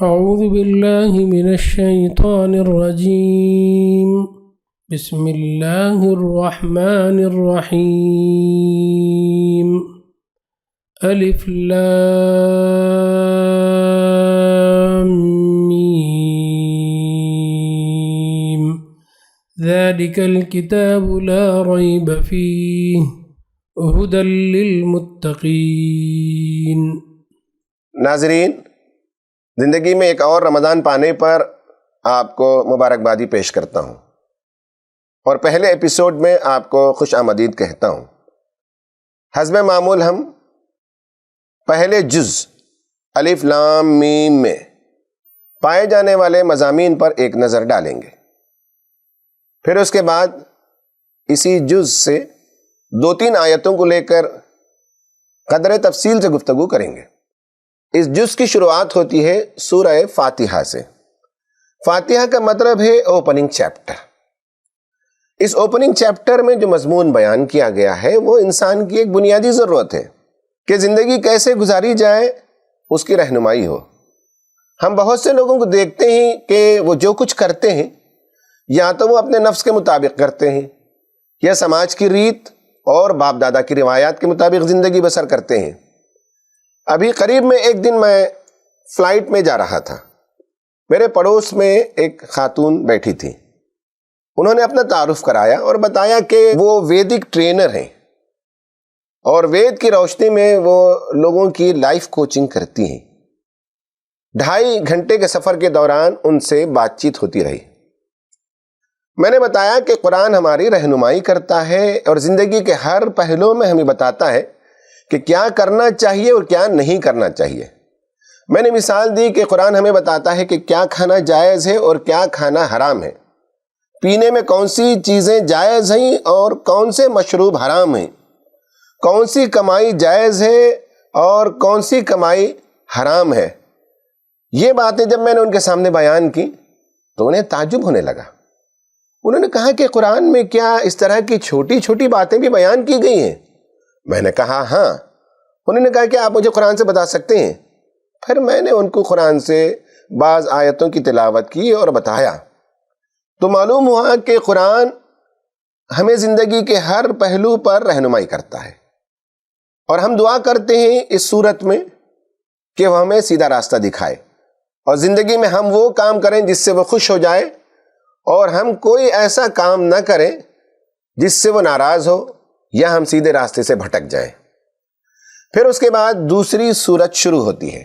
أعوذ بالله من الشيطان الرجيم. بسم الله الرحمن الرحيم. ألف لام ميم. ذلك الكتاب لا ريب فيه هدى للمتقين. ناظرین، زندگی میں ایک اور رمضان پانے پر آپ کو مبارکبادی پیش کرتا ہوں اور پہلے ایپیسوڈ میں آپ کو خوش آمدید کہتا ہوں۔ حسب معمول ہم پہلے جز الف لام میم میں پائے جانے والے مضامین پر ایک نظر ڈالیں گے، پھر اس کے بعد اسی جز سے 2-3 آیتوں کو لے کر قدر تفصیل سے گفتگو کریں گے۔ اس جز کی شروعات ہوتی ہے سورہ فاتحہ سے۔ فاتحہ کا مطلب ہے اوپننگ چیپٹر۔ اس اوپننگ چیپٹر میں جو مضمون بیان کیا گیا ہے وہ انسان کی ایک بنیادی ضرورت ہے کہ زندگی کیسے گزاری جائے، اس کی رہنمائی ہو۔ ہم بہت سے لوگوں کو دیکھتے ہیں کہ وہ جو کچھ کرتے ہیں یا تو وہ اپنے نفس کے مطابق کرتے ہیں یا سماج کی ریت اور باپ دادا کی روایات کے مطابق زندگی بسر کرتے ہیں۔ ابھی قریب میں ایک دن میں فلائٹ میں جا رہا تھا، میرے پڑوس میں ایک خاتون بیٹھی تھی۔ انہوں نے اپنا تعارف کرایا اور بتایا کہ وہ ویدک ٹرینر ہیں اور وید کی روشنی میں وہ لوگوں کی لائف کوچنگ کرتی ہیں۔ 2.5 گھنٹے کے سفر کے دوران ان سے بات چیت ہوتی رہی۔ میں نے بتایا کہ قرآن ہماری رہنمائی کرتا ہے اور زندگی کے ہر پہلو میں ہمیں بتاتا ہے کہ کیا کرنا چاہیے اور کیا نہیں کرنا چاہیے۔ میں نے مثال دی کہ قرآن ہمیں بتاتا ہے کہ کیا کھانا جائز ہے اور کیا کھانا حرام ہے، پینے میں کون سی چیزیں جائز ہیں اور کون سے مشروب حرام ہیں، کون سی کمائی جائز ہے اور کون سی کمائی حرام ہے۔ یہ باتیں جب میں نے ان کے سامنے بیان کی تو انہیں تعجب ہونے لگا۔ انہوں نے کہا کہ قرآن میں کیا اس طرح کی چھوٹی چھوٹی باتیں بھی بیان کی گئی ہیں؟ میں نے کہا ہاں۔ انہوں نے کہا کہ آپ مجھے قرآن سے بتا سکتے ہیں؟ پھر میں نے ان کو قرآن سے بعض آیتوں کی تلاوت کی اور بتایا تو معلوم ہوا کہ قرآن ہمیں زندگی کے ہر پہلو پر رہنمائی کرتا ہے، اور ہم دعا کرتے ہیں اس صورت میں کہ وہ ہمیں سیدھا راستہ دکھائے اور زندگی میں ہم وہ کام کریں جس سے وہ خوش ہو جائے، اور ہم کوئی ایسا کام نہ کریں جس سے وہ ناراض ہو یا ہم سیدھے راستے سے بھٹک جائیں۔ پھر اس کے بعد دوسری سورت شروع ہوتی ہے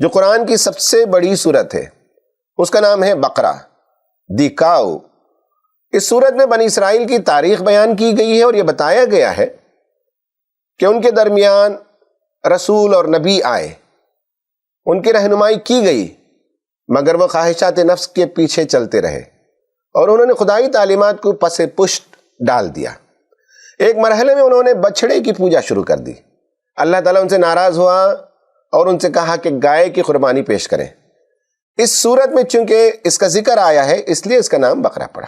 جو قرآن کی سب سے بڑی سورت ہے، اس کا نام ہے بقرہ، دی کاؤ۔ اس سورت میں بنی اسرائیل کی تاریخ بیان کی گئی ہے اور یہ بتایا گیا ہے کہ ان کے درمیان رسول اور نبی آئے، ان کی رہنمائی کی گئی، مگر وہ خواہشات نفس کے پیچھے چلتے رہے اور انہوں نے خدائی تعلیمات کو پس پشت ڈال دیا۔ ایک مرحلے میں انہوں نے بچھڑے کی پوجا شروع کر دی۔ اللہ تعالیٰ ان سے ناراض ہوا اور ان سے کہا کہ گائے کی قربانی پیش کریں۔ اس صورت میں چونکہ اس کا ذکر آیا ہے اس لیے اس کا نام بقرہ پڑا۔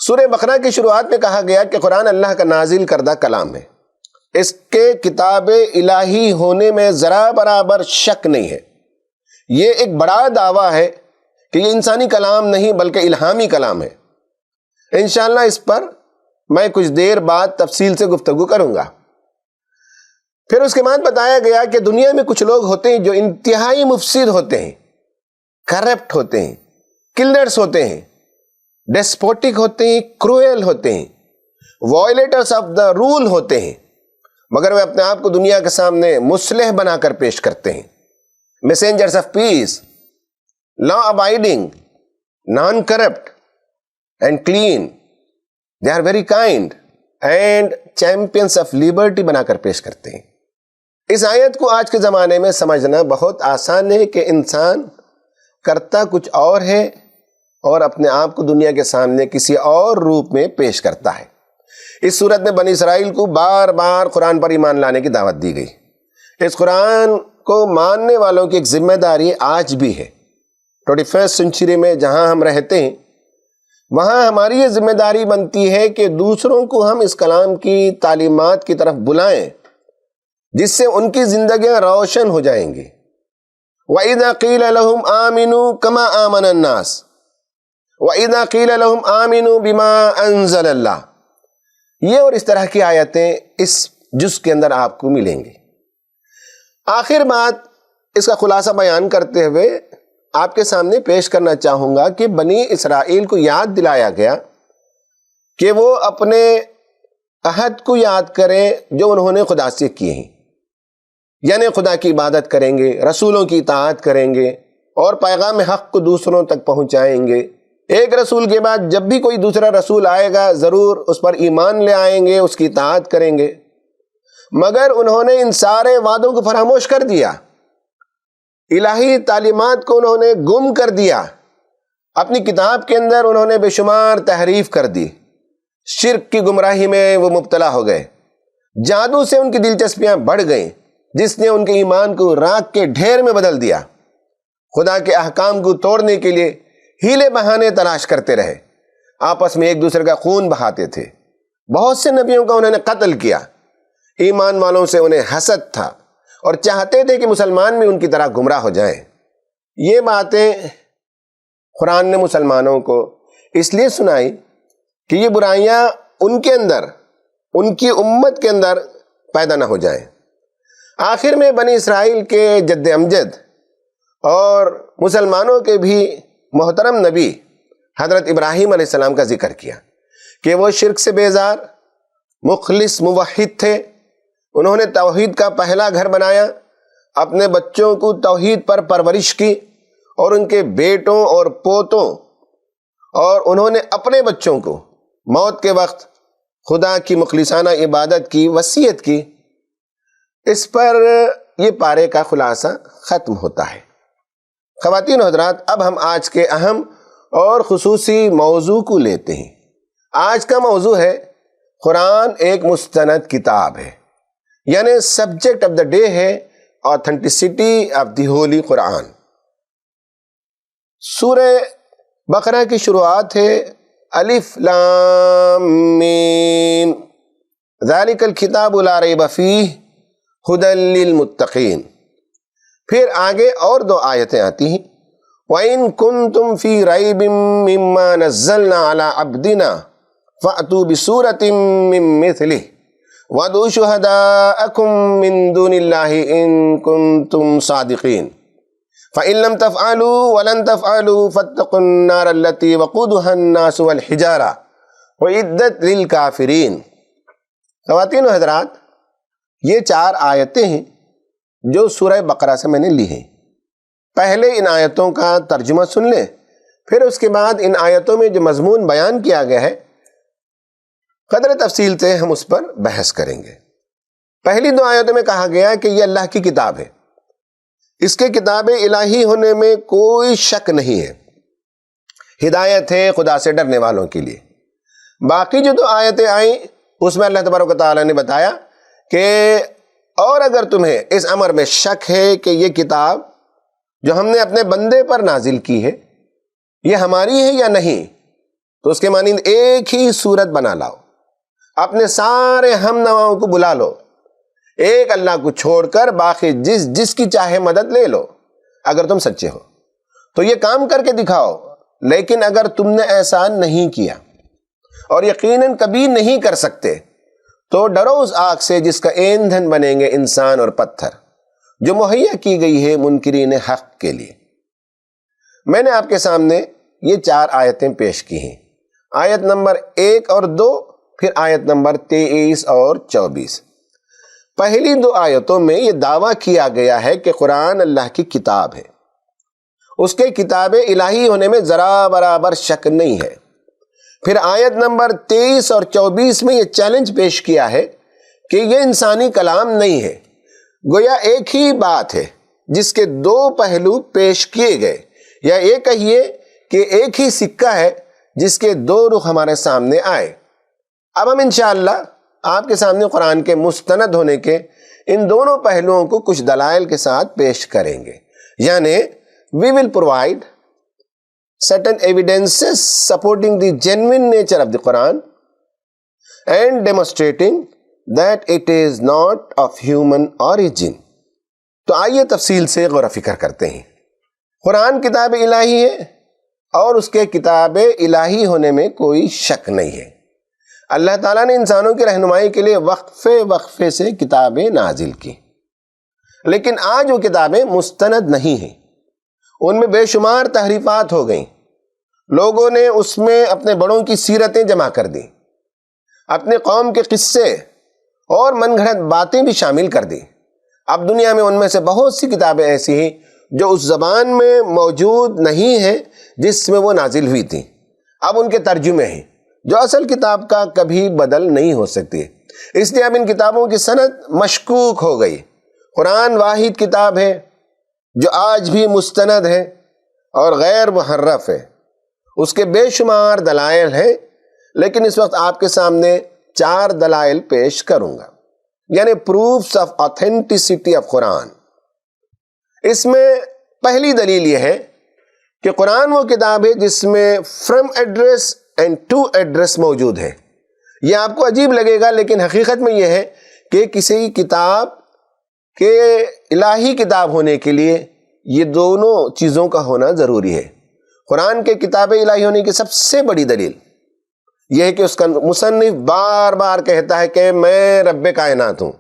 سورہ بقرہ کی شروعات میں کہا گیا کہ قرآن اللہ کا نازل کردہ کلام ہے، اس کے کتاب الہی ہونے میں ذرا برابر شک نہیں ہے۔ یہ ایک بڑا دعویٰ ہے کہ یہ انسانی کلام نہیں بلکہ الہامی کلام ہے۔ انشاءاللہ اس پر میں کچھ دیر بعد تفصیل سے گفتگو کروں گا۔ پھر اس کے بعد بتایا گیا کہ دنیا میں کچھ لوگ ہوتے ہیں جو انتہائی مفسد ہوتے ہیں، کرپٹ ہوتے ہیں، کلرز ہوتے ہیں، ڈیسپوٹک ہوتے ہیں، کروئل ہوتے ہیں، وائلیٹرز آف دا رول ہوتے ہیں، مگر وہ اپنے آپ کو دنیا کے سامنے مصلح بنا کر پیش کرتے ہیں، messengers of peace, law abiding, naan corrupt and clean, they are very kind and champions of liberty بنا کر پیش کرتے ہیں۔ اس آیت کو آج کے زمانے میں سمجھنا بہت آسان ہے کہ انسان کرتا کچھ اور ہے اور اپنے آپ کو دنیا کے سامنے کسی اور روپ میں پیش کرتا ہے۔ اس صورت میں بنی اسرائیل کو بار بار قرآن پر ایمان لانے کی دعوت دی گئی۔ اس قرآن کو ماننے والوں کی ایک ذمہ داری آج بھی ہے۔ 21 سینچری میں جہاں ہم رہتے ہیں وہاں ہماری یہ ذمہ داری بنتی ہے کہ دوسروں کو ہم اس کلام کی تعلیمات کی طرف بلائیں جس سے ان کی زندگیاں روشن ہو جائیں گی وَإِذَا قِيلَ لَهُمْ آمِنُوا كَمَا آمَنَ النَّاسِ وَإِذَا قِيلَ لَهُمْ آمِنُوا بِمَا أَنزَلَ اللَّهُ، یہ اور اس طرح کی آیتیں اس جز کے اندر آپ کو ملیں گی۔ آخر بات اس کا خلاصہ بیان کرتے ہوئے آپ کے سامنے پیش کرنا چاہوں گا کہ بنی اسرائیل کو یاد دلایا گیا کہ وہ اپنے عہد کو یاد کریں جو انہوں نے خدا سے کیے ہیں، یعنی خدا کی عبادت کریں گے، رسولوں کی اطاعت کریں گے اور پیغام حق کو دوسروں تک پہنچائیں گے۔ ایک رسول کے بعد جب بھی کوئی دوسرا رسول آئے گا ضرور اس پر ایمان لے آئیں گے، اس کی اطاعت کریں گے، مگر انہوں نے ان سارے وعدوں کو فراموش کر دیا، الہی تعلیمات کو انہوں نے گم کر دیا، اپنی کتاب کے اندر انہوں نے بے شمار تحریف کر دی، شرک کی گمراہی میں وہ مبتلا ہو گئے، جادو سے ان کی دلچسپیاں بڑھ گئیں جس نے ان کے ایمان کو راکھ کے ڈھیر میں بدل دیا، خدا کے احکام کو توڑنے کے لیے ہیلے بہانے تلاش کرتے رہے، آپس میں ایک دوسرے کا خون بہاتے تھے، بہت سے نبیوں کا انہوں نے قتل کیا، ایمان والوں سے انہیں حسد تھا اور چاہتے تھے کہ مسلمان بھی ان کی طرح گمراہ ہو جائیں۔ یہ باتیں قرآن نے مسلمانوں کو اس لیے سنائی کہ یہ برائیاں ان کے اندر، ان کی امت کے اندر پیدا نہ ہو جائیں۔ آخر میں بنی اسرائیل کے جد امجد اور مسلمانوں کے بھی محترم نبی حضرت ابراہیم علیہ السلام کا ذکر کیا کہ وہ شرک سے بیزار مخلص موحد تھے، انہوں نے توحید کا پہلا گھر بنایا، اپنے بچوں کو توحید پر پرورش کی اور ان کے بیٹوں اور پوتوں، اور انہوں نے اپنے بچوں کو موت کے وقت خدا کی مخلصانہ عبادت کی وصیت کی۔ اس پر یہ پارے کا خلاصہ ختم ہوتا ہے۔ خواتین و حضرات، اب ہم آج کے اہم اور خصوصی موضوع کو لیتے ہیں۔ آج کا موضوع ہے قرآن ایک مستند کتاب ہے، یعنی سبجیکٹ آف دا ڈے ہے آتھینٹسٹی آف دی ہولی قرآن۔ سورہ بقرہ کی شروعات ہے الف لام میم ذالک الکتاب لا ریب فیہ ھدی للمتقین۔ پھر آگے اور دو آیتیں آتی ہیں، وَإِن كُنتُمْ فِي رَيْبٍ مِّمَّا نَزَّلْنَا عَلَىٰ عَبْدِنَا فَأْتُوا بِسُورَةٍ مِّن مِّثْلِهِ وَادْعُوا شُهَدَاءَكُم مِّن دُونِ اللَّهِ إِن كُنتُمْ صَادِقِينَ فَإِن لَّمْ تَفْعَلُوا وَلَن تَفْعَلُوا فَاتَّقُوا النَّارَ الَّتِي وَقُودُهَا النَّاسُ وَالْحِجَارَةُ وَأُعِدَّتْ لِلْكَافِرِينَ۔ خواتین و حضرات، یہ چار آیتیں ہیں جو سورہ بقرہ سے میں نے لی ہیں۔ پہلے ان آیتوں کا ترجمہ سن لیں، پھر اس کے بعد ان آیتوں میں جو مضمون بیان کیا گیا ہے قدر تفصیل سے ہم اس پر بحث کریں گے۔ پہلی دو آیتوں میں کہا گیا کہ یہ اللہ کی کتاب ہے، اس کے کتاب الہی ہونے میں کوئی شک نہیں ہے، ہدایت ہے خدا سے ڈرنے والوں کے لیے۔ باقی جو دو آیتیں آئیں اس میں اللہ تبارک و تعالیٰ نے بتایا کہ اور اگر تمہیں اس امر میں شک ہے کہ یہ کتاب جو ہم نے اپنے بندے پر نازل کی ہے یہ ہماری ہے یا نہیں، تو اس کے مانند ایک ہی صورت بنا لاؤ، اپنے سارے ہم نواؤں کو بلا لو، ایک اللہ کو چھوڑ کر باقی جس کی چاہے مدد لے لو اگر تم سچے ہو تو یہ کام کر کے دکھاؤ۔ لیکن اگر تم نے ایسا نہیں کیا اور یقیناً کبھی نہیں کر سکتے تو ڈرو اس آگ سے جس کا ایندھن بنیں گے انسان اور پتھر، جو مہیا کی گئی ہے منکرین حق کے لیے۔ میں نے آپ کے سامنے یہ چار آیتیں پیش کی ہیں، آیت نمبر 1 اور 2، پھر آیت نمبر 23 اور 24۔ پہلی دو آیتوں میں یہ دعویٰ کیا گیا ہے کہ قرآن اللہ کی کتاب ہے، اس کے کتاب الہی ہونے میں ذرا برابر شک نہیں ہے۔ پھر آیت نمبر 23 اور 24 میں یہ چیلنج پیش کیا ہے کہ یہ انسانی کلام نہیں ہے، گویا ایک ہی بات ہے جس کے دو پہلو پیش کیے گئے، یا یہ کہیے کہ ایک ہی سکہ ہے جس کے دو رخ ہمارے سامنے آئے۔ اب ہم انشاءاللہ آپ کے سامنے قرآن کے مستند ہونے کے ان دونوں پہلوؤں کو کچھ دلائل کے ساتھ پیش کریں گے، یعنی we will provide certain evidences supporting the genuine nature of the Quran and demonstrating that it is not of human origin. تو آئیے تفصیل سے غور و فکر کرتے ہیں۔ قرآن کتاب الہی ہے اور اس کے کتاب الہی ہونے میں کوئی شک نہیں ہے۔ اللہ تعالیٰ نے انسانوں کی رہنمائی کے لیے وقفے وقفے سے کتابیں نازل کی، لیکن آج وہ کتابیں مستند نہیں ہیں، ان میں بے شمار تحریفات ہو گئیں۔ لوگوں نے اس میں اپنے بڑوں کی سیرتیں جمع کر دیں، اپنے قوم کے قصے اور من گھڑت باتیں بھی شامل کر دیں۔ اب دنیا میں ان میں سے بہت سی کتابیں ایسی ہیں جو اس زبان میں موجود نہیں ہیں جس میں وہ نازل ہوئی تھیں، اب ان کے ترجمے ہیں جو اصل کتاب کا کبھی بدل نہیں ہو سکتی۔ اس لیے اب ان کتابوں کی سند مشکوک ہو گئی۔ قرآن واحد کتاب ہے جو آج بھی مستند ہے اور غیر محرف ہے۔ اس کے بے شمار دلائل ہیں، لیکن اس وقت آپ کے سامنے 4 دلائل پیش کروں گا، یعنی پروفس آف آتھینٹسٹی آف قرآن۔ اس میں پہلی دلیل یہ ہے کہ قرآن وہ کتاب ہے جس میں from address and to address موجود ہے۔ یہ آپ کو عجیب لگے گا، لیکن حقیقت میں یہ ہے کہ کسی کتاب کے الہی کتاب ہونے کے لیے یہ دونوں چیزوں کا ہونا ضروری ہے۔ قرآن کے کتاب الہی ہونے کی سب سے بڑی دلیل یہ ہے کہ اس کا مصنف بار بار کہتا ہے کہ میں رب کائنات ہوں،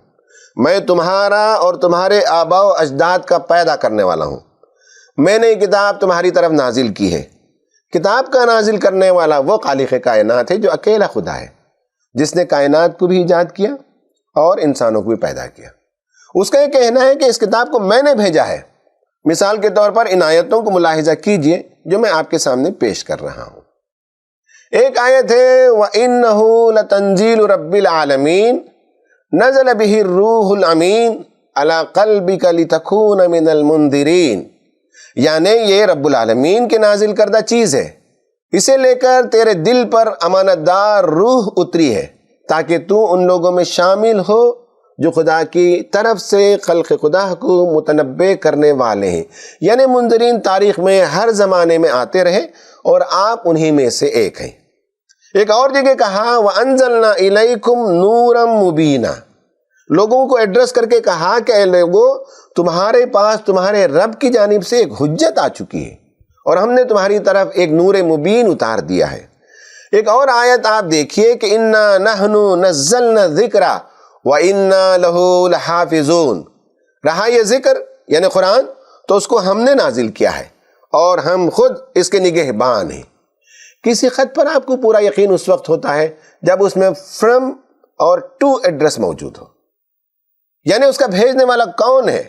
میں تمہارا اور تمہارے آباء و اجداد کا پیدا کرنے والا ہوں، میں نے یہ کتاب تمہاری طرف نازل کی ہے۔ کتاب کا نازل کرنے والا وہ خالق کائنات ہے جو اکیلا خدا ہے، جس نے کائنات کو بھی ایجاد کیا اور انسانوں کو بھی پیدا کیا۔ اس کا یہ کہنا ہے کہ اس کتاب کو میں نے بھیجا ہے۔ مثال کے طور پر ان آیتوں کو ملاحظہ کیجئے جو میں آپ کے سامنے پیش کر رہا ہوں۔ ایک آیت ہے وَإِنَّهُ لَتَنزِيلُ رَبِّ الْعَالَمِينَ نَزَلَ بِهِ الرُّوحُ الْأَمِينُ عَلَى قَلْبِكَ لِتَكُونَ مِنَ الْمُنذِرِينَ، یعنی یہ رب العالمین کے نازل کردہ چیز ہے، اسے لے کر تیرے دل پر امانت دار روح اتری ہے تاکہ تو ان لوگوں میں شامل ہو جو خدا کی طرف سے خلق خدا کو متنبع کرنے والے ہیں، یعنی منذرین تاریخ میں ہر زمانے میں آتے رہے اور آپ انہی میں سے ایک ہیں۔ ایک اور جگہ کہا وَأَنزَلْنَا إِلَيْكُمْ نُورًا مُبِينًا، لوگوں کو ایڈریس کر کے کہا کہ اے لوگو تمہارے پاس تمہارے رب کی جانب سے ایک حجت آ چکی ہے اور ہم نے تمہاری طرف ایک نور مبین اتار دیا ہے۔ ایک اور آیت آپ دیکھیے کہ اِنَّا نَحْنُ نَزَّلْنَا الذِّكْرَ وَإِنَّا لَهُ لَحَافِظُونَ، رہا یہ ذکر یعنی قرآن تو اس کو ہم نے نازل کیا ہے اور ہم خود اس کے نگہبان ہیں۔ کسی خط پر آپ کو پورا یقین اس وقت ہوتا ہے جب اس میں فرام اور ٹو ایڈریس موجود ہو، یعنی اس کا بھیجنے والا کون ہے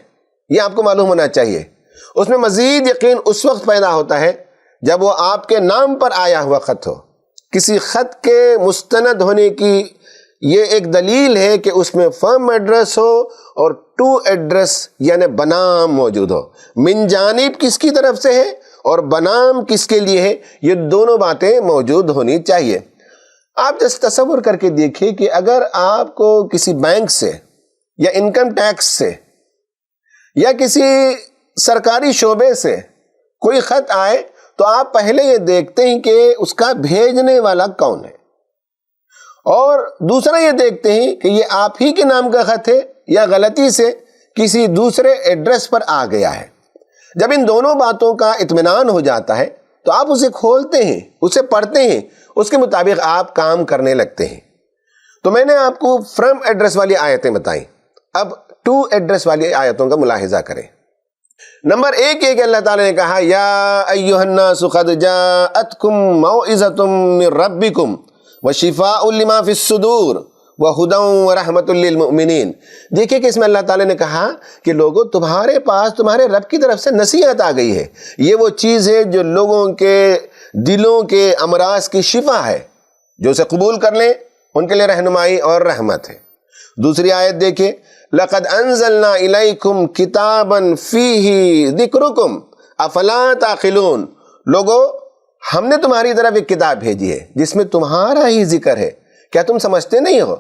یہ آپ کو معلوم ہونا چاہیے۔ اس میں مزید یقین اس وقت پیدا ہوتا ہے جب وہ آپ کے نام پر آیا ہوا خط ہو۔ کسی خط کے مستند ہونے کی یہ ایک دلیل ہے کہ اس میں فرم ایڈریس ہو اور ٹو ایڈریس یعنی بنام موجود ہو، من جانب کس کی طرف سے ہے اور بنام کس کے لیے ہے، یہ دونوں باتیں موجود ہونی چاہیے۔ آپ جس تصور کر کے دیکھیں کہ اگر آپ کو کسی بینک سے یا انکم ٹیکس سے یا کسی سرکاری شعبے سے کوئی خط آئے تو آپ پہلے یہ دیکھتے ہیں کہ اس کا بھیجنے والا کون ہے، اور دوسرا یہ دیکھتے ہیں کہ یہ آپ ہی کے نام کا خط ہے یا غلطی سے کسی دوسرے ایڈریس پر آ گیا ہے۔ جب ان دونوں باتوں کا اطمینان ہو جاتا ہے تو آپ اسے کھولتے ہیں، اسے پڑھتے ہیں، اس کے مطابق آپ کام کرنے لگتے ہیں۔ تو میں نے آپ کو فرام ایڈریس والی آیتیں بتائیں، اب ٹو ایڈریس والی آیتوں کا ملاحظہ کریں۔ نمبر 1 یہ کہ اللہ تعالیٰ نے کہا یا ایھا الناس قد جاءتکم موعظۃ من ربکم وشفاء لما فی الصدور وہدی ورحمۃ للمؤمنین۔ دیکھیں کہ اس میں اللہ تعالیٰ نے کہا کہ لوگوں تمہارے پاس تمہارے رب کی طرف سے نصیحت آ گئی ہے، یہ وہ چیز ہے جو لوگوں کے دلوں کے امراض کی شفا ہے، جو اسے قبول کر لیں ان کے لیے رہنمائی اور رحمت ہے۔ دوسری آیت دیکھیں لقد انزلنا الیکم کتابا فیہ ذکرکم افلا تعقلون، لوگو ہم نے تمہاری طرف ایک کتاب بھیجی ہے جس میں تمہارا ہی ذکر ہے، کیا تم سمجھتے نہیں ہو؟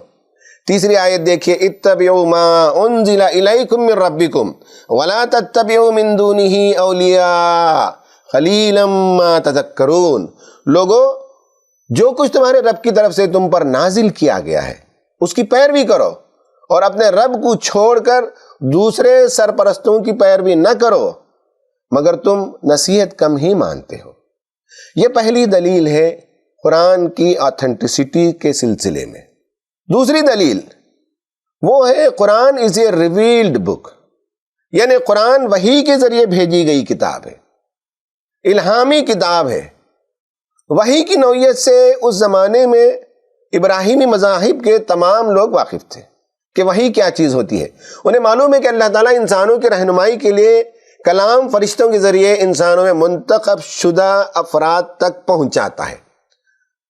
تیسری آیت دیکھیے اتبعوا ما انزل الیکم من ربکم ولا تتبعوا من دونہ اولیاء قلیلا ما تذکرون، لوگو جو کچھ تمہارے رب کی طرف سے تم پر نازل کیا گیا ہے اس کی پیروی کرو اور اپنے رب کو چھوڑ کر دوسرے سرپرستوں کی پیروی نہ کرو مگر تم نصیحت کم ہی مانتے ہو۔ یہ پہلی دلیل ہے قرآن کی آتھینٹسٹی کے سلسلے میں۔ دوسری دلیل وہ ہے قرآن از اے ریویلڈ بک، یعنی قرآن وحی کے ذریعے بھیجی گئی کتاب ہے، الہامی کتاب ہے۔ وحی کی نوعیت سے اس زمانے میں ابراہیمی مذاہب کے تمام لوگ واقف تھے کہ وحی کیا چیز ہوتی ہے۔ انہیں معلوم ہے کہ اللہ تعالیٰ انسانوں کی رہنمائی کے لیے کلام فرشتوں کے ذریعے انسانوں میں منتخب شدہ افراد تک پہنچاتا ہے۔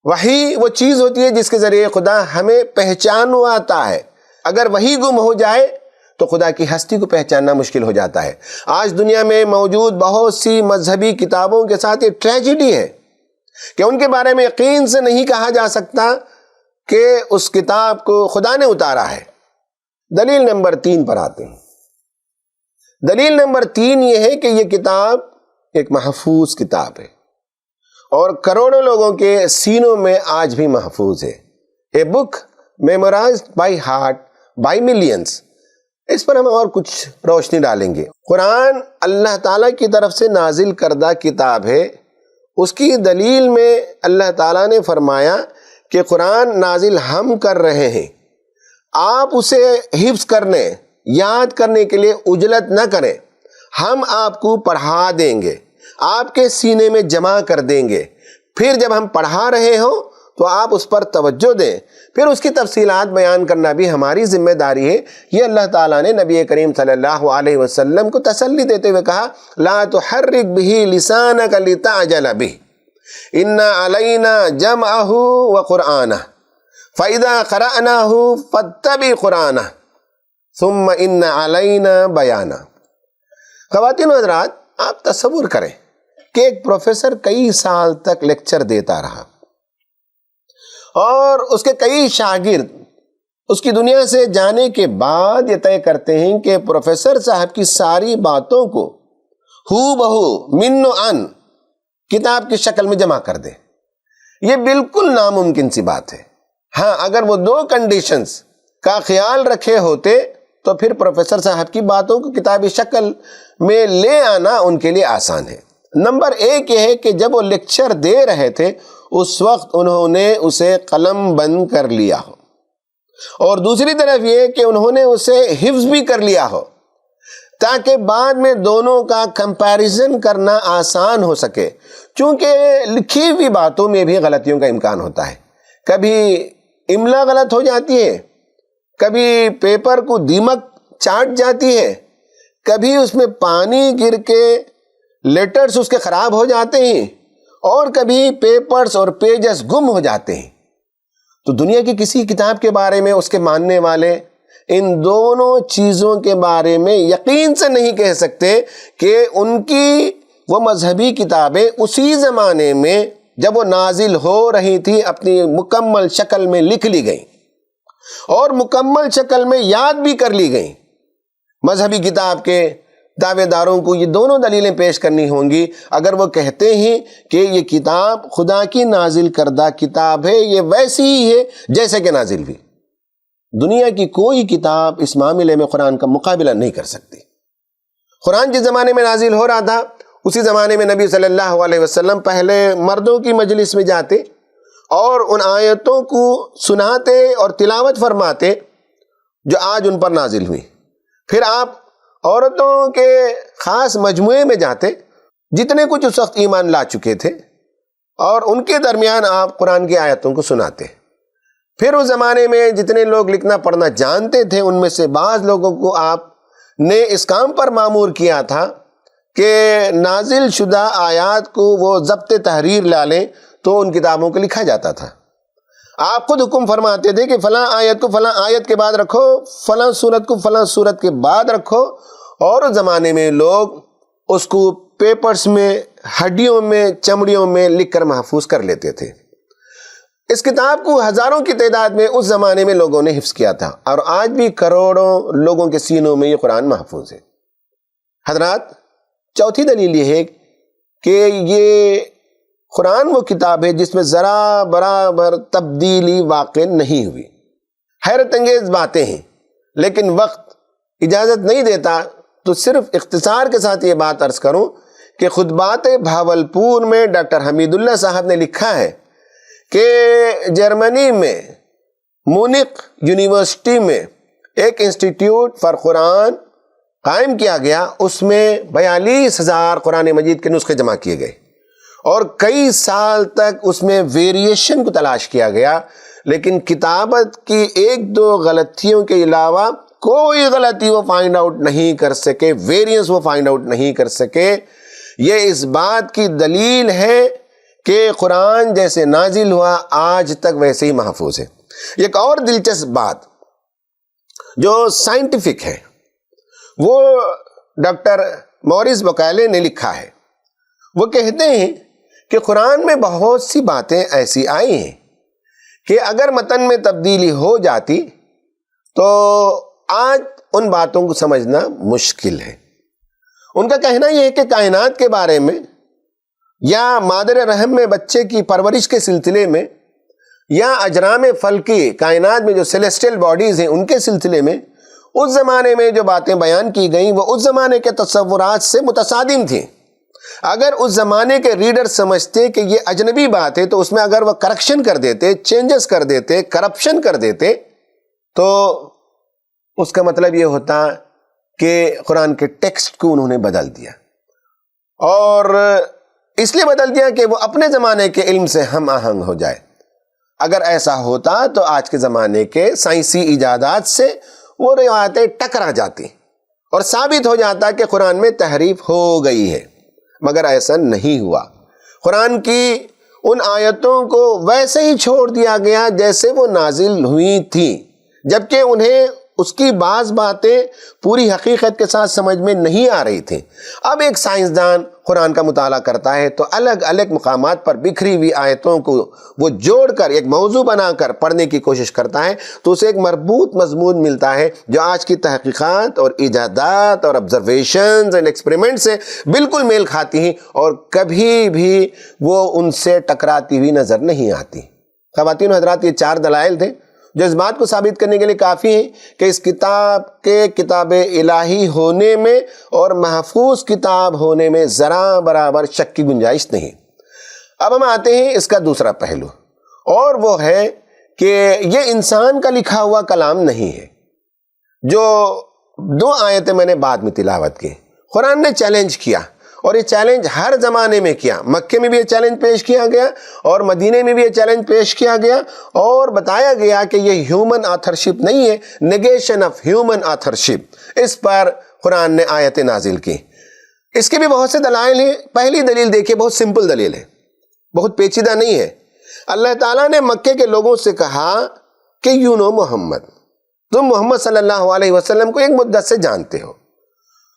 وحی وہ چیز ہوتی ہے جس کے ذریعے خدا ہمیں پہچانواتا ہے۔ اگر وحی گم ہو جائے تو خدا کی ہستی کو پہچاننا مشکل ہو جاتا ہے۔ آج دنیا میں موجود بہت سی مذہبی کتابوں کے ساتھ یہ ٹریجڈی ہے کہ ان کے بارے میں یقین سے نہیں کہا جا سکتا کہ اس کتاب کو خدا نے اتارا ہے۔ دلیل نمبر 3 پر آتے ہیں۔ دلیل نمبر 3 یہ ہے کہ یہ کتاب ایک محفوظ کتاب ہے اور کروڑوں لوگوں کے سینوں میں آج بھی محفوظ ہے۔ اے بک میمورائزڈ بائی ہارٹ بائی ملینز۔ اس پر ہم اور کچھ روشنی ڈالیں گے۔ قرآن اللہ تعالیٰ کی طرف سے نازل کردہ کتاب ہے۔ اس کی دلیل میں اللہ تعالیٰ نے فرمایا کہ قرآن نازل ہم کر رہے ہیں، آپ اسے حفظ کرنے یاد کرنے کے لیے عجلت نہ کریں، ہم آپ کو پڑھا دیں گے، آپ کے سینے میں جمع کر دیں گے، پھر جب ہم پڑھا رہے ہوں تو آپ اس پر توجہ دیں، پھر اس کی تفصیلات بیان کرنا بھی ہماری ذمہ داری ہے۔ یہ اللہ تعالیٰ نے نبی کریم صلی اللہ علیہ وسلم کو تسلی دیتے ہوئے کہا لا تحرک بہ لسانک لتعجل بہ ان علینا جمعہ وقرآنہ فاذا قرأناہ فاتبع قرآنہ ثم ان علینا بیانہ۔ خواتین و حضرات، آپ تصور کریں کہ ایک پروفیسر کئی سال تک لیکچر دیتا رہا اور اس کے کئی شاگرد اس کی دنیا سے جانے کے بعد یہ طے کرتے ہیں کہ پروفیسر صاحب کی ساری باتوں کو ہو بہو من و ان کتاب کی شکل میں جمع کر دے۔ یہ بالکل ناممکن سی بات ہے۔ ہاں، اگر وہ 2 کنڈیشنز کا خیال رکھے ہوتے تو پھر پروفیسر صاحب کی باتوں کو کتابی شکل میں لے آنا ان کے لیے آسان ہے۔ نمبر 1 یہ ہے کہ جب وہ لیکچر دے رہے تھے اس وقت انہوں نے اسے قلم بند کر لیا ہو، اور دوسری طرف یہ کہ انہوں نے اسے حفظ بھی کر لیا ہو تاکہ بعد میں دونوں کا کمپیریزن کرنا آسان ہو سکے، چونکہ لکھی ہوئی باتوں میں بھی غلطیوں کا امکان ہوتا ہے۔ کبھی املا غلط ہو جاتی ہے، کبھی پیپر کو دیمک چاٹ جاتی ہے، کبھی اس میں پانی گر کے لیٹرز اس کے خراب ہو جاتے ہیں، اور کبھی پیپرز اور پیجز گم ہو جاتے ہیں۔ تو دنیا کی کسی کتاب کے بارے میں اس کے ماننے والے ان دونوں چیزوں کے بارے میں یقین سے نہیں کہہ سکتے کہ ان کی وہ مذہبی کتابیں اسی زمانے میں جب وہ نازل ہو رہی تھی اپنی مکمل شکل میں لکھ لی گئیں اور مکمل شکل میں یاد بھی کر لی گئیں۔ مذہبی کتاب کے دعوے داروں کو یہ دونوں دلیلیں پیش کرنی ہوں گی اگر وہ کہتے ہیں کہ یہ کتاب خدا کی نازل کردہ کتاب ہے، یہ ویسی ہی ہے جیسے کہ نازل ہوئی۔ دنیا کی کوئی کتاب اس معاملے میں قرآن کا مقابلہ نہیں کر سکتی۔ قرآن جس زمانے میں نازل ہو رہا تھا اسی زمانے میں نبی صلی اللہ علیہ وسلم پہلے مردوں کی مجلس میں جاتے اور ان آیتوں کو سناتے اور تلاوت فرماتے جو آج ان پر نازل ہوئی، پھر آپ عورتوں کے خاص مجموعے میں جاتے جتنے کچھ اس وقت ایمان لا چکے تھے اور ان کے درمیان آپ قرآن کی آیتوں کو سناتے۔ پھر اس زمانے میں جتنے لوگ لکھنا پڑھنا جانتے تھے ان میں سے بعض لوگوں کو آپ نے اس کام پر مامور کیا تھا کہ نازل شدہ آیات کو وہ ضبط تحریر لا لیں تو ان کتابوں کو لکھا جاتا تھا۔ آپ خود حکم فرماتے تھے کہ فلاں آیت کو فلاں آیت کے بعد رکھو، فلاں سورت کو فلاں سورت کے بعد رکھو، اور اس زمانے میں لوگ اس کو پیپرز میں، ہڈیوں میں، چمڑیوں میں لکھ کر محفوظ کر لیتے تھے۔ اس کتاب کو ہزاروں کی تعداد میں اس زمانے میں لوگوں نے حفظ کیا تھا، اور آج بھی کروڑوں لوگوں کے سینوں میں یہ قرآن محفوظ ہے۔ حضرات، چوتھی دلیل یہ ہے کہ یہ قرآن وہ کتاب ہے جس میں ذرا برابر تبدیلی واقع نہیں ہوئی۔ حیرت انگیز باتیں ہیں، لیکن وقت اجازت نہیں دیتا تو صرف اختصار کے ساتھ یہ بات عرض کروں کہ خطبات بھاولپور میں ڈاکٹر حمید اللہ صاحب نے لکھا ہے کہ جرمنی میں مونک یونیورسٹی میں ایک انسٹیٹیوٹ فار قرآن قائم کیا گیا، اس میں 42,000 قرآن مجید کے نسخے جمع کیے گئے اور کئی سال تک اس میں ویریشن کو تلاش کیا گیا، لیکن کتابت کی 1-2 غلطیوں کے علاوہ کوئی غلطی وہ فائنڈ آؤٹ نہیں کر سکے، ویریئنس وہ فائنڈ آؤٹ نہیں کر سکے۔ یہ اس بات کی دلیل ہے کہ قرآن جیسے نازل ہوا آج تک ویسے ہی محفوظ ہے۔ ایک اور دلچسپ بات جو سائنٹیفک ہے وہ ڈاکٹر مورس بکیلے نے لکھا ہے۔ وہ کہتے ہیں کہ قرآن میں بہت سی باتیں ایسی آئی ہیں کہ اگر متن میں تبدیلی ہو جاتی تو آج ان باتوں کو سمجھنا مشکل ہے۔ ان کا کہنا یہ ہے کہ کائنات کے بارے میں یا مادر رحم میں بچے کی پرورش کے سلسلے میں یا اجرام فلکی کائنات میں جو سیلیسٹیل باڈیز ہیں ان کے سلسلے میں اس زمانے میں جو باتیں بیان کی گئیں وہ اس زمانے کے تصورات سے متصادم تھیں۔ اگر اس زمانے کے ریڈر سمجھتے کہ یہ اجنبی بات ہے تو اس میں اگر وہ کریکشن کر دیتے، چینجز کر دیتے، کرپشن کر دیتے تو اس کا مطلب یہ ہوتا کہ قرآن کے ٹیکسٹ کو انہوں نے بدل دیا، اور اس لیے بدل دیا کہ وہ اپنے زمانے کے علم سے ہم آہنگ ہو جائے۔ اگر ایسا ہوتا تو آج کے زمانے کے سائنسی ایجادات سے وہ روایتیں ٹکرا جاتی اور ثابت ہو جاتا کہ قرآن میں تحریف ہو گئی ہے، مگر ایسا نہیں ہوا۔ قرآن کی ان آیتوں کو ویسے ہی چھوڑ دیا گیا جیسے وہ نازل ہوئی تھیں، جبکہ انہیں اس کی بعض باتیں پوری حقیقت کے ساتھ سمجھ میں نہیں آ رہی تھیں۔ اب ایک سائنسدان قرآن کا مطالعہ کرتا ہے تو الگ الگ مقامات پر بکھری ہوئی آیتوں کو وہ جوڑ کر ایک موضوع بنا کر پڑھنے کی کوشش کرتا ہے تو اسے ایک مربوط مضمون ملتا ہے جو آج کی تحقیقات اور ایجادات اور آبزرویشنز اینڈ ایکسپریمنٹ سے بالکل میل کھاتی ہیں اور کبھی بھی وہ ان سے ٹکراتی ہوئی نظر نہیں آتی۔ خواتین و حضرات، یہ 4 دلائل تھے جو اس بات کو ثابت کرنے کے لیے کافی ہیں کہ اس کتاب کے کتاب الہی ہونے میں اور محفوظ کتاب ہونے میں ذرا برابر شک کی گنجائش نہیں۔ اب ہم آتے ہیں اس کا دوسرا پہلو، اور وہ ہے کہ یہ انسان کا لکھا ہوا کلام نہیں ہے۔ جو 2 آیتیں میں نے بعد میں تلاوت کی، قرآن نے چیلنج کیا، اور یہ چیلنج ہر زمانے میں کیا۔ مکے میں بھی یہ چیلنج پیش کیا گیا اور مدینے میں بھی یہ چیلنج پیش کیا گیا، اور بتایا گیا کہ یہ ہیومن آتھرشپ نہیں ہے، نیگیشن آف ہیومن آتھرشپ۔ اس پر قرآن نے آیت نازل کی۔ اس کے بھی بہت سے دلائل ہیں۔ پہلی دلیل دیکھیے، بہت سمپل دلیل ہے، بہت پیچیدہ نہیں ہے۔ اللہ تعالیٰ نے مکے کے لوگوں سے کہا کہ یو نو محمد، تم محمد صلی اللہ علیہ وسلم کو ایک مدت سے جانتے ہو۔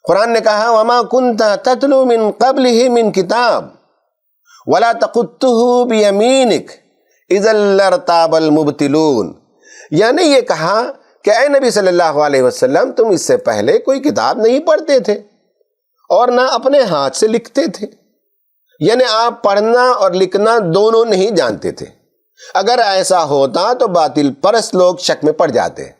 قرآن نے کہا وَمَا كُنْتَ تَتْلُو مِن قَبْلِهِ مِن كِتَابٍ وَلَا تَخُطُّهُ بِيَمِينِكَ إِذًا لَارْتَابَ الْمُبْطِلُونَ، یعنی یہ کہا کہ اے نبی صلی اللہ علیہ وسلم، تم اس سے پہلے کوئی کتاب نہیں پڑھتے تھے اور نہ اپنے ہاتھ سے لکھتے تھے، یعنی آپ پڑھنا اور لکھنا دونوں نہیں جانتے تھے۔ اگر ایسا ہوتا تو باطل پرست لوگ شک میں پڑ جاتے۔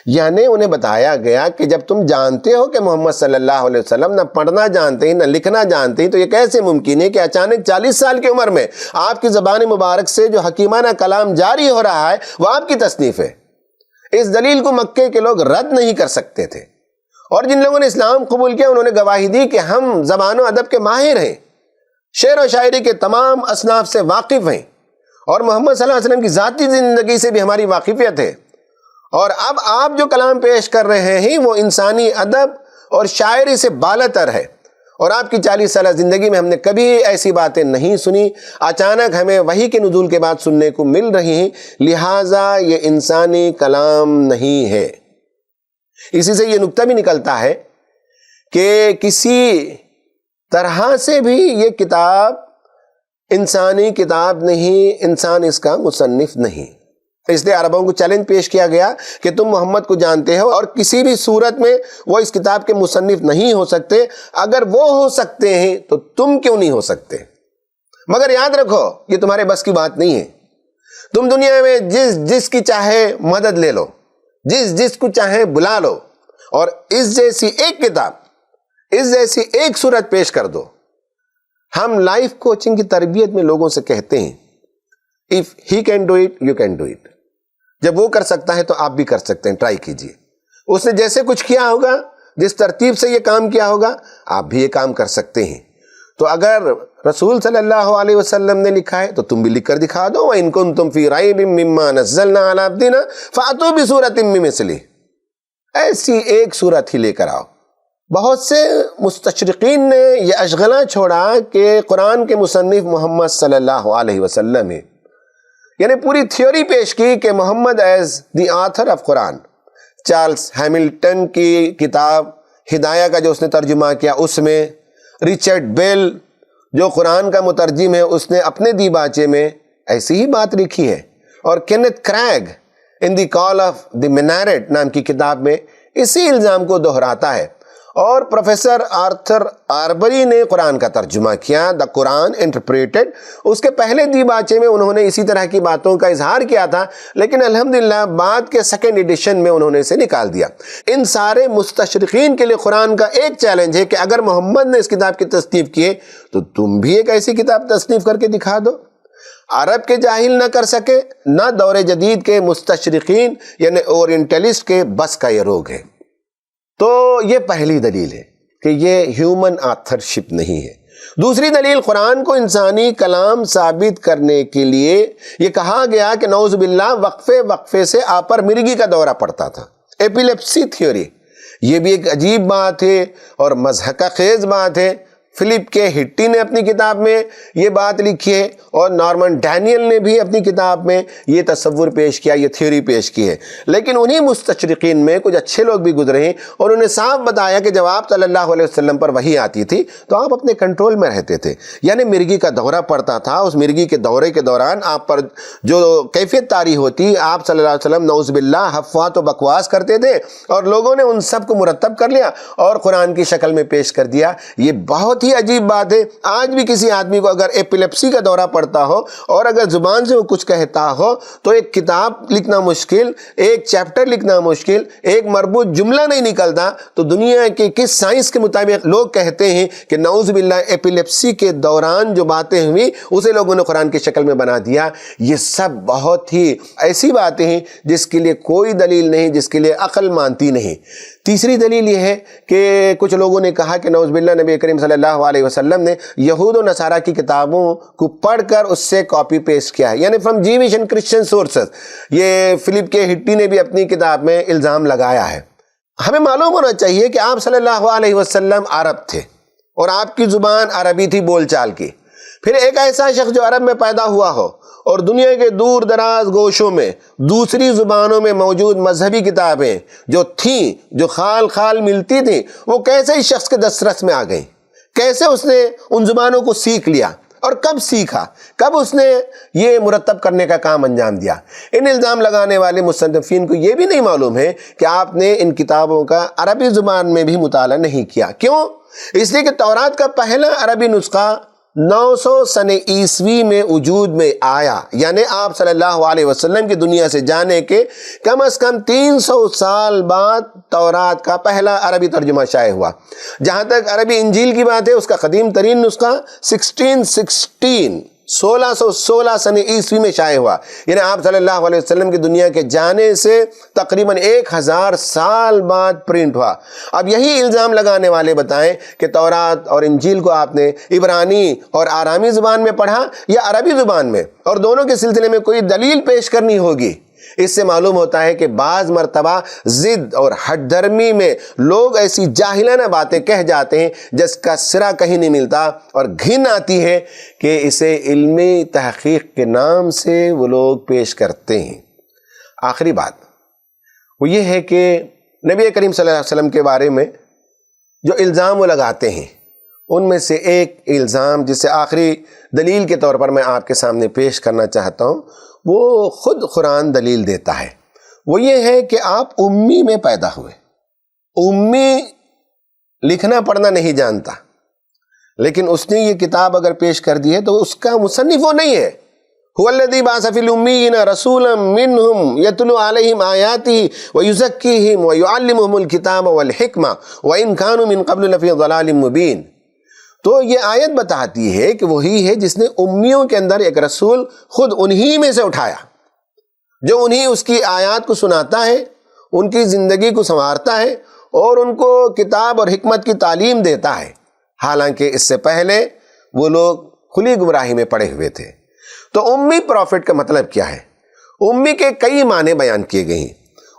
یعنی انہیں بتایا گیا کہ جب تم جانتے ہو کہ محمد صلی اللہ علیہ وسلم نہ پڑھنا جانتے ہیں نہ لکھنا جانتے ہیں، تو یہ کیسے ممکن ہے کہ اچانک 40 سال کی عمر میں آپ کی زبان مبارک سے جو حکیمانہ کلام جاری ہو رہا ہے وہ آپ کی تصنیف ہے۔ اس دلیل کو مکے کے لوگ رد نہیں کر سکتے تھے، اور جن لوگوں نے اسلام قبول کیا انہوں نے گواہی دی کہ ہم زبان و ادب کے ماہر ہیں، شعر و شاعری کے تمام اصناف سے واقف ہیں، اور محمد صلی اللہ علیہ وسلم کی ذاتی زندگی سے بھی ہماری واقفیت ہے۔ اور اب آپ جو کلام پیش کر رہے ہیں وہ انسانی ادب اور شاعری سے بالاتر ہے، اور آپ کی 40 سالہ زندگی میں ہم نے کبھی ایسی باتیں نہیں سنی، اچانک ہمیں وحی کے نزول کے بعد سننے کو مل رہی ہیں، لہٰذا یہ انسانی کلام نہیں ہے۔ اسی سے یہ نکتہ بھی نکلتا ہے کہ کسی طرح سے بھی یہ کتاب انسانی کتاب نہیں، انسان اس کا مصنف نہیں۔ اس لیے عربوں کو چیلنج پیش کیا گیا کہ تم محمد کو جانتے ہو اور کسی بھی صورت میں وہ اس کتاب کے مصنف نہیں ہو سکتے، اگر وہ ہو سکتے ہیں تو تم کیوں نہیں ہو سکتے؟ مگر یاد رکھو یہ تمہارے بس کی بات نہیں ہے۔ تم دنیا میں جس کی چاہے مدد لے لو، جس کو چاہے بلا لو، اور اس جیسی ایک کتاب، اس جیسی ایک صورت پیش کر دو. ہم لائف کوچنگ کی تربیت میں لوگوں سے کہتے ہیں if he can do it, you can do it. جب وہ کر سکتا ہے تو آپ بھی کر سکتے ہیں. ٹرائی کیجئے. اس نے جیسے کچھ کیا ہوگا، جس ترتیب سے یہ کام کیا ہوگا، آپ بھی یہ کام کر سکتے ہیں. تو اگر رسول صلی اللہ علیہ وسلم نے لکھا ہے تو تم بھی لکھ کر دکھا دو. وَإِن كُنتُمْ فِي رَيْبٍ مِّمَّا نَزَّلْنَا عَلَىٰ عَبْدِنَا فَأْتُوا بِسُورَةٍ مِّن مِّثْلِهِ. ایسی ایک صورت ہی لے کر آؤ. بہت سے مستشرقین نے یہ اشغلہ چھوڑا کہ قرآن کے مصنف محمد صلی اللہ علیہ وسلم ہے، یعنی پوری تھیوری پیش کی کہ محمد is the author of Quran. Charles Hamilton کی کتاب ہدایہ کا جو اس نے ترجمہ کیا، اس میں رچرڈ بیل جو قرآن کا مترجم ہے، اس نے اپنے دیباچے میں ایسی ہی بات لکھی ہے. اور Kenneth Craig in the call of the minaret نام کی کتاب میں اسی الزام کو دہراتا ہے. اور پروفیسر آرتھر آربری نے قرآن کا ترجمہ کیا، دا قرآن انٹرپریٹڈ. اس کے پہلے دیباچے میں انہوں نے اسی طرح کی باتوں کا اظہار کیا تھا، لیکن الحمدللہ بعد کے سیکنڈ ایڈیشن میں انہوں نے اسے نکال دیا. ان سارے مستشرقین کے لیے قرآن کا ایک چیلنج ہے کہ اگر محمد نے اس کتاب کی تصنیف کی ہے تو تم بھی ایک ایسی کتاب تصنیف کر کے دکھا دو. عرب کے جاہل نہ کر سکے، نہ دور جدید کے مستشرقین یعنی اورینٹلسٹ کے بس کا یہ روگ ہے. تو یہ پہلی دلیل ہے کہ یہ ہیومن آتھرشپ نہیں ہے. دوسری دلیل، قرآن کو انسانی کلام ثابت کرنے کے لیے یہ کہا گیا کہ نعوذ باللہ وقفے وقفے سے آپ پر مرگی کا دورہ پڑتا تھا. ایپیلیپسی تھیوری، یہ بھی ایک عجیب بات ہے اور مضحکہ خیز بات ہے. فلپ کے ہٹی نے اپنی کتاب میں یہ بات لکھی ہے اور نارمن ڈینیل نے بھی اپنی کتاب میں یہ تصور پیش کیا، یہ تھیوری پیش کی ہے. لیکن انہی مستشرقین میں کچھ اچھے لوگ بھی گزرے ہیں اور انہیں صاف بتایا کہ جب آپ صلی اللہ علیہ وسلم پر وحی آتی تھی تو آپ اپنے کنٹرول میں رہتے تھے، یعنی مرگی کا دورہ پڑتا تھا. اس مرگی کے دورے کے دوران آپ پر جو کیفیت طاری ہوتی، آپ صلی اللہ علیہ وسلم نعوذ باللہ حفوات و بکواس کرتے تھے اور لوگوں نے ان سب کو مرتب کر لیا اور قرآن کی شکل میں پیش کر دیا. یہ بہت ہی عجیب بات ہے. آج بھی کسی آدمی کو اگر ایپیلیپسی کا دورہ پڑتا ہو اور اگر زبان سے وہ کچھ کہتا ہو تو ایک کتاب لکھنا مشکل، ایک چیپٹر لکھنا مشکل، ایک مربوط جملہ نہیں نکلتا، تو دنیا کے کس سائنس کے مطابق لوگ کہتے ہیں کہ نعوذ باللہ ایپیلیپسی کے دوران جو باتیں ہوئی اسے لوگوں نے قرآن کی شکل میں بنا دیا. یہ سب بہت ہی ایسی باتیں ہیں جس کے لیے کوئی دلیل نہیں، جس کے لیے عقل مانتی نہیں. تیسری دلیل یہ ہے کہ کچھ لوگوں نے کہا کہ نعوذ باللہ نبی کریم صلی اللہ علیہ وسلم نے یہود و نصارہ کی کتابوں کو پڑھ کر اس سے کاپی پیسٹ کیا ہے، یعنی from Jewish and Christian sources. یہ فلپ کے ہٹی نے بھی اپنی کتاب میں الزام لگایا ہے. ہمیں معلوم ہونا چاہیے کہ آپ صلی اللہ علیہ وسلم عرب تھے اور آپ کی زبان عربی تھی بول چال کی. پھر ایک ایسا شخص جو عرب میں پیدا ہوا ہو اور دنیا کے دور دراز گوشوں میں دوسری زبانوں میں موجود مذہبی کتابیں جو تھیں، جو خال خال ملتی تھیں، وہ کیسے اس شخص کے دسترس میں آ گئیں؟ کیسے اس نے ان زبانوں کو سیکھ لیا اور کب سیکھا؟ کب اس نے یہ مرتب کرنے کا کام انجام دیا؟ ان الزام لگانے والے مصنفین کو یہ بھی نہیں معلوم ہے کہ آپ نے ان کتابوں کا عربی زبان میں بھی مطالعہ نہیں کیا. کیوں؟ اس لیے کہ تورات کا پہلا عربی نسخہ 900 سن عیسوی میں وجود میں آیا، یعنی آپ صلی اللہ علیہ وسلم کی دنیا سے جانے کے کم از کم 300 سال بعد تورات کا پہلا عربی ترجمہ شائع ہوا. جہاں تک عربی انجیل کی بات ہے، اس کا قدیم ترین نسخہ 1616 سن عیسوی میں شائع ہوا، یعنی آپ صلی اللہ علیہ وسلم کی دنیا کے جانے سے تقریباً 1000 سال بعد پرنٹ ہوا. اب یہی الزام لگانے والے بتائیں کہ تورات اور انجیل کو آپ نے عبرانی اور آرامی زبان میں پڑھا یا عربی زبان میں، اور دونوں کے سلسلے میں کوئی دلیل پیش کرنی ہوگی. اس سے معلوم ہوتا ہے کہ بعض مرتبہ ضد اور ہٹ دھرمی میں لوگ ایسی جاہلانہ باتیں کہہ جاتے ہیں جس کا سرا کہیں نہیں ملتا، اور گھن آتی ہے کہ اسے علمی تحقیق کے نام سے وہ لوگ پیش کرتے ہیں. آخری بات وہ یہ ہے کہ نبی کریم صلی اللہ علیہ وسلم کے بارے میں جو الزام وہ لگاتے ہیں، ان میں سے ایک الزام جسے آخری دلیل کے طور پر میں آپ کے سامنے پیش کرنا چاہتا ہوں، وہ خود قرآن دلیل دیتا ہے. وہ یہ ہے کہ آپ امی میں پیدا ہوئے. امی لکھنا پڑھنا نہیں جانتا، لیکن اس نے یہ کتاب اگر پیش کر دی ہے تو اس کا مصنف وہ نہیں ہے، هو الذی بعث فی الامیین رسولا منہم یتلو علیہم آیاتہ ویزکیہم ویعلمہم الکتاب والحکمہ وإن كانوا من قبل لفی ضلال مبین۔ تو یہ آیت بتاتی ہے کہ وہی ہے جس نے امیوں کے اندر ایک رسول خود انہی میں سے اٹھایا، جو انہی اس کی آیات کو سناتا ہے، ان کی زندگی کو سنوارتا ہے اور ان کو کتاب اور حکمت کی تعلیم دیتا ہے، حالانکہ اس سے پہلے وہ لوگ کھلی گمراہی میں پڑے ہوئے تھے۔ تو امی پروفٹ کا مطلب کیا ہے؟ امی کے کئی معنی بیان کیے گئے ہیں۔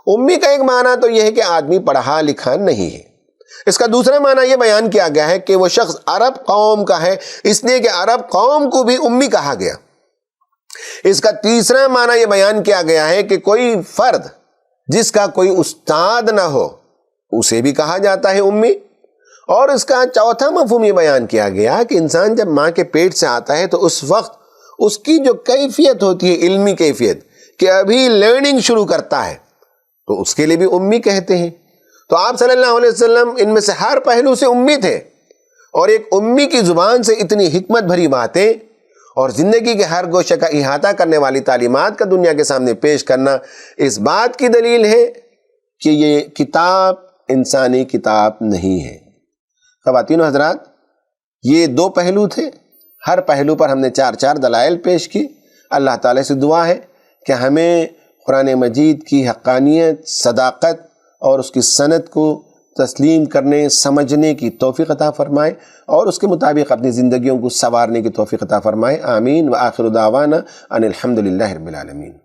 امی کا ایک معنی تو یہ ہے کہ آدمی پڑھا لکھا نہیں ہے۔ اس کا دوسرا معنی یہ بیان کیا گیا ہے کہ وہ شخص عرب قوم کا ہے، اس لیے کہ عرب قوم کو بھی امی کہا گیا۔ اس کا تیسرا معنی یہ بیان کیا گیا ہے کہ کوئی فرد جس کا کوئی استاد نہ ہو اسے بھی کہا جاتا ہے امی۔ اور اس کا چوتھا مفہوم یہ بیان کیا گیا کہ انسان جب ماں کے پیٹ سے آتا ہے تو اس وقت اس کی جو کیفیت ہوتی ہے، علمی کیفیت، کہ ابھی لرننگ شروع کرتا ہے، تو اس کے لیے بھی امی کہتے ہیں۔ تو آپ صلی اللہ علیہ وسلم ان میں سے ہر پہلو سے امی تھے، اور ایک امی کی زبان سے اتنی حکمت بھری باتیں اور زندگی کے ہر گوشے کا احاطہ کرنے والی تعلیمات کا دنیا کے سامنے پیش کرنا اس بات کی دلیل ہے کہ یہ کتاب انسانی کتاب نہیں ہے۔ خواتین و حضرات، یہ دو پہلو تھے، ہر پہلو پر ہم نے 4 دلائل پیش کی۔ اللہ تعالیٰ سے دعا ہے کہ ہمیں قرآن مجید کی حقانیت، صداقت اور اس کی سند کو تسلیم کرنے، سمجھنے کی توفیق عطا فرمائے اور اس کے مطابق اپنی زندگیوں کو سنوارنے کی توفیق عطا فرمائے۔ آمین۔ وآخر دعوانا ان الحمدللہ رب العالمین۔